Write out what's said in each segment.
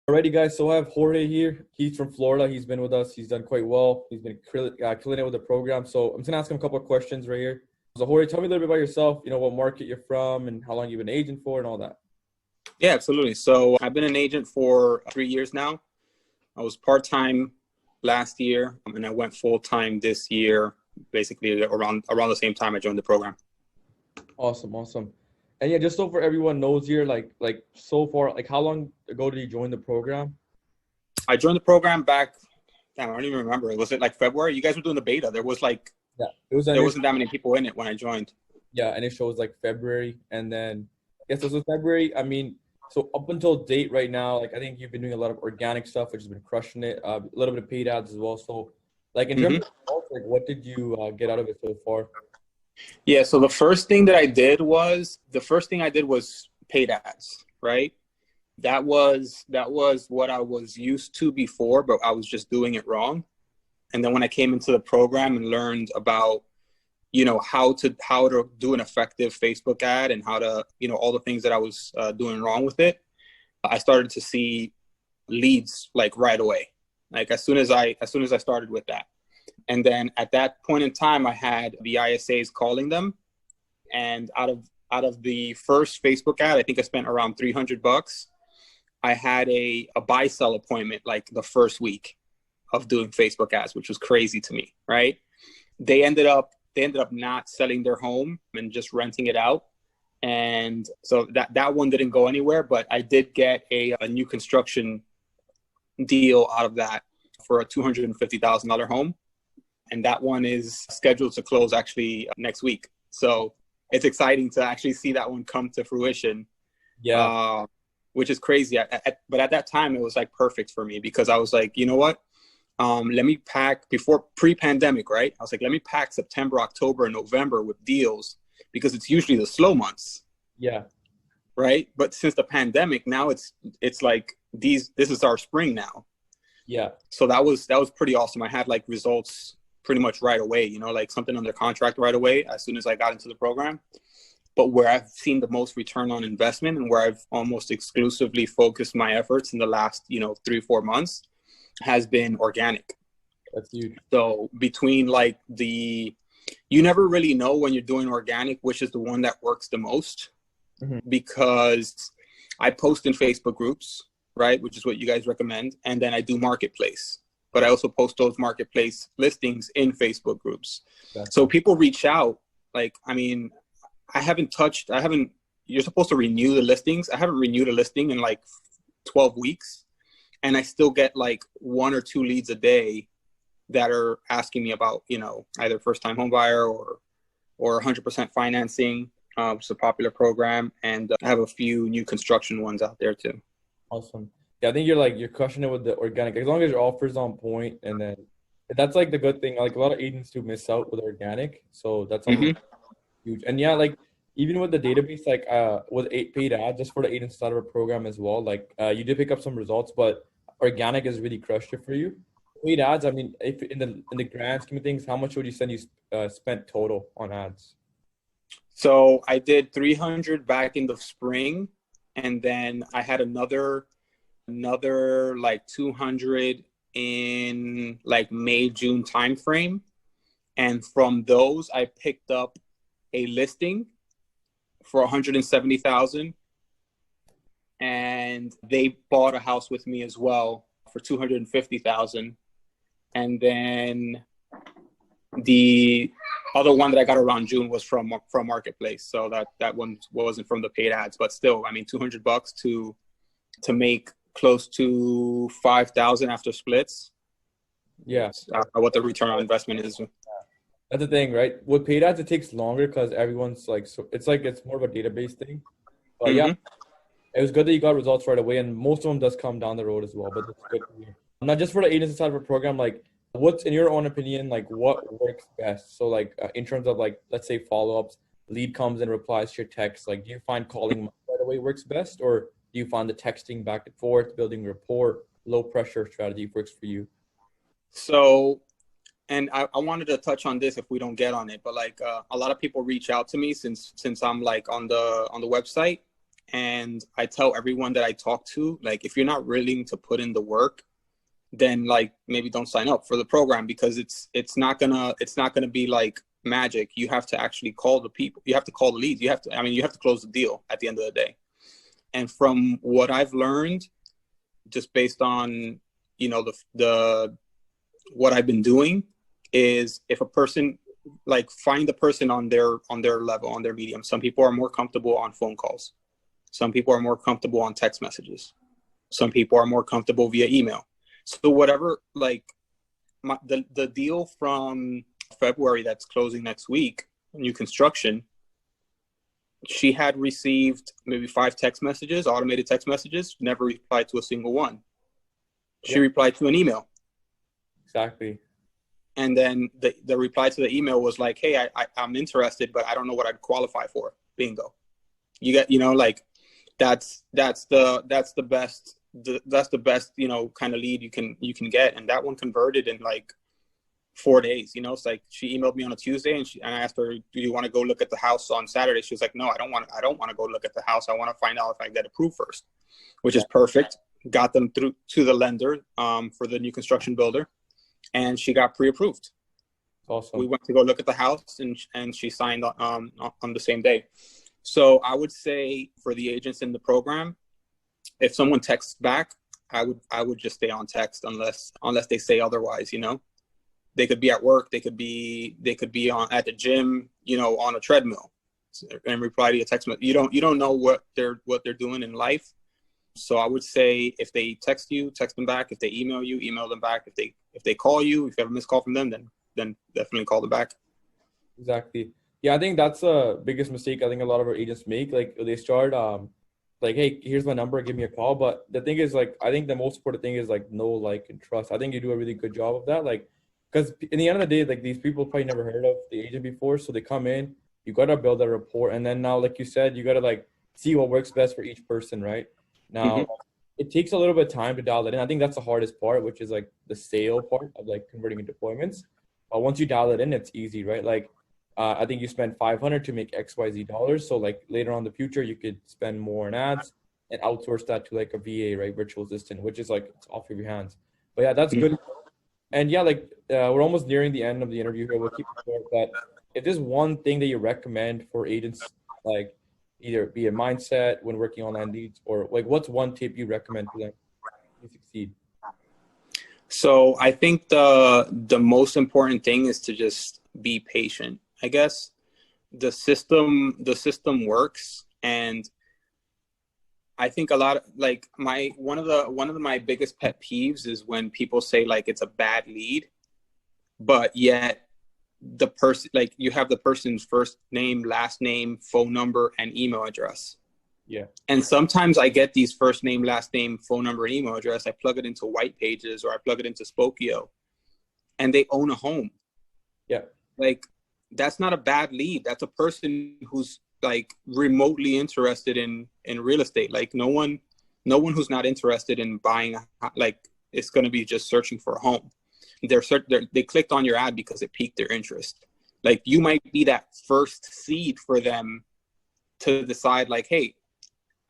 Alrighty, guys. So I have Jorge here. He's from Florida. He's been with us. He's done quite well. He's been killing it with the program. So I'm just gonna ask him a couple of questions right here. So Jorge, tell me a little bit about yourself. You know, what market you're from and how long you've been an agent for and all that. Yeah, absolutely. So I've been an agent for 3 years now. I was part-time last year, and I went full-time this year, basically around the same time I joined the program. Awesome. And yeah, just so for everyone knows here, like so far, like how long ago did you join the program? I joined the program back, I don't even remember. Was it like February? You guys were doing the beta. There wasn't that many people in it when I joined. Yeah, and it shows like February, and then yes, this was February. I mean, so up until date right now, like I think you've been doing a lot of organic stuff, which has been crushing it. A little bit of paid ads as well. So, like in terms of results, like what did you get out of it so far? Yeah, so the first thing I did was paid ads, right? That was what I was used to before, but I was just doing it wrong. And then when I came into the program and learned about, you know, how to do an effective Facebook ad and how to, you know, all the things that I was doing wrong with it, I started to see leads like right away, like as soon as I started with that. And then at that point in time, I had the ISAs calling them, and out of the first Facebook ad, I think I spent around $300. I had a buy sell appointment like the first week of doing Facebook ads, which was crazy to me, right? They ended up not selling their home and just renting it out. And so that one didn't go anywhere, but I did get a new construction deal out of that for a $250,000 home. And that one is scheduled to close actually next week. So it's exciting to actually see that one come to fruition. Yeah. Which is crazy. But at that time, it was like perfect for me because I was like, you know what? Let me pack pre-pandemic, right? I was like, let me pack September, October, and November with deals because it's usually the slow months. Yeah. Right. But since the pandemic, now it's like this is our spring now. Yeah. So that was pretty awesome. I had like results pretty much right away, you know, like something under contract right away as soon as I got into the program. But where I've seen the most return on investment and where I've almost exclusively focused my efforts in the last, 3-4 months has been organic. That's huge. So between like you never really know when you're doing organic, which is the one that works the most, because I post in Facebook groups, right? Which is what you guys recommend. And then I do marketplace, but I also post those marketplace listings in Facebook groups. So people reach out, like, I mean, you're supposed to renew the listings. I haven't renewed a listing in like 12 weeks. And I still get like 1 or 2 leads a day that are asking me about, either first time home buyer or 100% financing, which is a popular program. And I have a few new construction ones out there too. Awesome. Yeah, I think you're crushing it with the organic, as long as your offer's on point. And then that's like the good thing. Like a lot of agents do miss out with organic. So that's huge. And yeah, like even with the database, like with paid ads, just for the agents side of a program as well, like you did pick up some results, but organic has really crushed it for you. Paid ads, I mean, if in the grand scheme of things, how much would you spent total on ads? So I did 300 back in the spring, and then I had another like 200 in like May, June timeframe. And from those, I picked up a listing for $170,000, and they bought a house with me as well for $250,000. And then the other one that I got around June was from marketplace, so that one wasn't from the paid ads, but still, I mean, $200 to make close to $5,000 after splits. Yeah, what the return on investment is. That's the thing, right? With paid ads, it takes longer because everyone's like, so it's more of a database thing. But yeah, it was good that you got results right away, and most of them does come down the road as well. But that's good for you. Not just for the agency side of a program, like what's in your own opinion, like what works best? So like in terms of like, let's say follow-ups, lead comes and replies to your text. Like, do you find calling right away works best, or do you find the texting back and forth, building rapport, low pressure strategy works for you? So. And I wanted to touch on this if we don't get on it, but like a lot of people reach out to me since I'm like on the website, And I tell everyone that I talk to, like, if you're not willing to put in the work, then like maybe don't sign up for the program, because it's not gonna be like magic. You have to actually call the people. You have to call the leads. You have to close the deal at the end of the day. And from what I've learned, just based on, the what I've been doing, is if a person, like, find the person on their level, on their medium. Some people are more comfortable on phone calls. Some people are more comfortable on text messages. Some people are more comfortable via email. So whatever, like, the deal from February that's closing next week, new construction, she had received maybe 5 text messages, automated text messages, never replied to a single one. She replied to an email. Exactly. And then the reply to the email was like, hey, I'm interested, but I don't know what I'd qualify for. Bingo. You get, like, that's the best, kind of lead you can get. And that one converted in like 4 days. It's like, she emailed me on a Tuesday, and I asked her, do you want to go look at the house on Saturday? She was like, no, I don't want to go look at the house. I want to find out if I get approved first, which is perfect. Got them through to the lender for the new construction builder, and she got pre-approved. Awesome. We went to go look at the house, and she signed on the same day. So I would say for the agents in the program, if someone texts back, I would just stay on text unless they say otherwise. They could be at work, they could be at the gym, on a treadmill, and reply to your text message. You don't know what they're doing in life. So I would say if they text you, text them back. If they email you, email them back. If they call you, if you have a missed call from them, then definitely call them back. Exactly. Yeah, I think that's the biggest mistake I think a lot of our agents make. Like, they start like, hey, here's my number, give me a call. But the thing is, like, I think the most important thing is like know, like, and trust. I think you do a really good job of that. Like, because in the end of the day, like, these people probably never heard of the agent before, so they come in, you gotta build a rapport, and then now, like you said, you gotta like see what works best for each person, right? Now, it takes a little bit of time to dial it in. I think that's the hardest part, which is like the sale part of like converting into appointments. But once you dial it in, it's easy, right? Like, I think you spend $500 to make XYZ dollars. So like later on in the future, you could spend more on ads and outsource that to like a VA, right? Virtual assistant, which is like, it's off of your hands. But yeah, that's good. And yeah, like we're almost nearing the end of the interview here. We'll keep it short, but if there's one thing that you recommend for agents, like either be a mindset when working online leads, or like what's one tip you recommend to them to succeed? So I think the most important thing is to just be patient. I guess the system works, and I think a lot of like one of my biggest pet peeves is when people say like it's a bad lead, but yet the person, like, you have the person's first name, last name, phone number, and email address. Yeah. And sometimes I get these first name, last name, phone number, and email address. I plug it into White Pages or I plug it into Spokio, and they own a home. Yeah. Like, that's not a bad lead. That's a person who's like remotely interested in real estate. Like, no one who's not interested in buying, like, it's going to be just searching for a home. They clicked on your ad because it piqued their interest. Like, you might be that first seed for them to decide like, hey,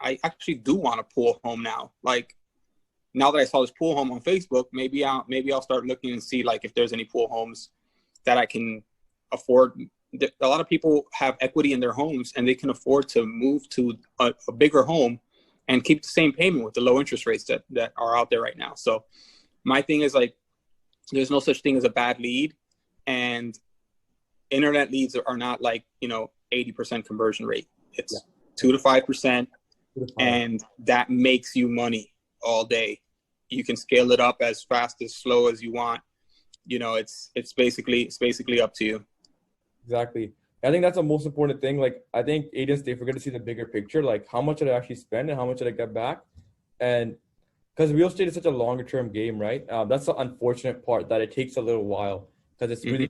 I actually do want to pool home now. Like, now that I saw this pool home on Facebook, maybe I'll start looking and see like if there's any pool homes that I can afford. A lot of people have equity in their homes, and they can afford to move to a bigger home and keep the same payment with the low interest rates that are out there right now. So my thing is like, there's no such thing as a bad lead, and internet leads are not like 80% conversion rate. It's 2 to 5%, and that makes you money all day. You can scale it up as fast as slow as you want. It's basically up to you. Exactly. I think that's the most important thing. Like, I think agents, they forget to see the bigger picture, like how much did I actually spend and how much did I get back? And because real estate is such a longer term game, right? That's the unfortunate part, that it takes a little while because it's really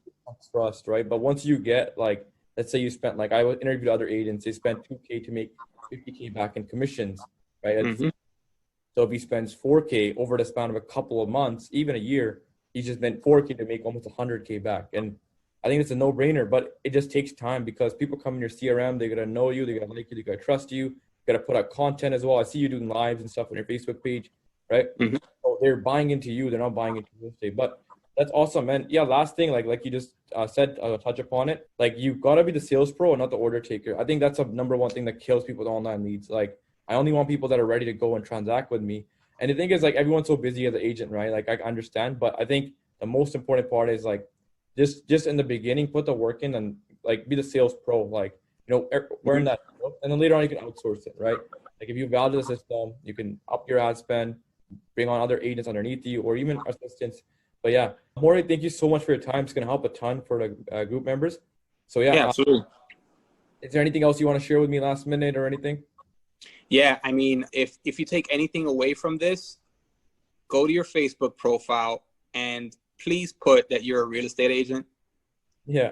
trust, right? But once you get, like, let's say you spent, like, I interviewed other agents, they spent $2K to make $50K back in commissions, right? So if he spends $4K over the span of a couple of months, even a year, he just spent $4K to make almost $100K back. And I think it's a no-brainer, but it just takes time because people come in your CRM, they're going to know you, they're going to like you, they're going to trust you. got to put out content as well. I see you doing lives and stuff on your Facebook page, right? Mm-hmm. So they're buying into you. They're not buying into real estate. But that's awesome. And yeah, last thing, like you just said, touch upon it. Like you gotta be the sales pro and not the order taker. I think that's a number one thing that kills people with online leads. Like I only want people that are ready to go and transact with me. And the thing is, like everyone's so busy as an agent, right? Like I understand, but I think the most important part is like just in the beginning, put the work in and like be the sales pro. Like learn that, and then later on you can outsource it, right? Like if you validate the system, you can up your ad spend, bring on other agents underneath you, or even assistants. But yeah, Jorge, thank you so much for your time. It's going to help a ton for the group members. So yeah, absolutely. Is there anything else you want to share with me last minute or anything? Yeah, I mean, if you take anything away from this, go to your Facebook profile and please put that you're a real estate agent. Yeah.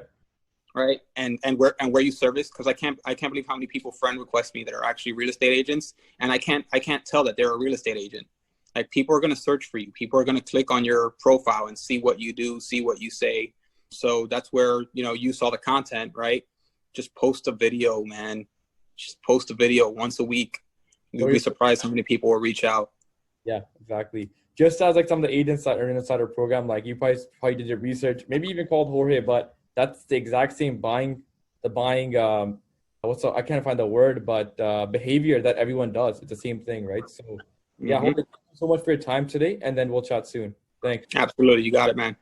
Right. And where you service, because I can't believe how many people friend request me that are actually real estate agents, and I can't tell that they're a real estate agent. Like people are going to search for you. People are going to click on your profile and see what you do, see what you say. So that's where, you saw the content, right? Just post a video, man. Just post a video once a week. You'll be surprised how many people will reach out. Yeah, exactly. Just as like some of the agents that are inside our program, like you probably did your research, maybe even called Jorge, but that's the exact same I can't find the word, but behavior that everyone does. It's the same thing, right? So yeah, Jorge, thank you so much for your time today, and then we'll chat soon. Thanks. Absolutely. You got it, man.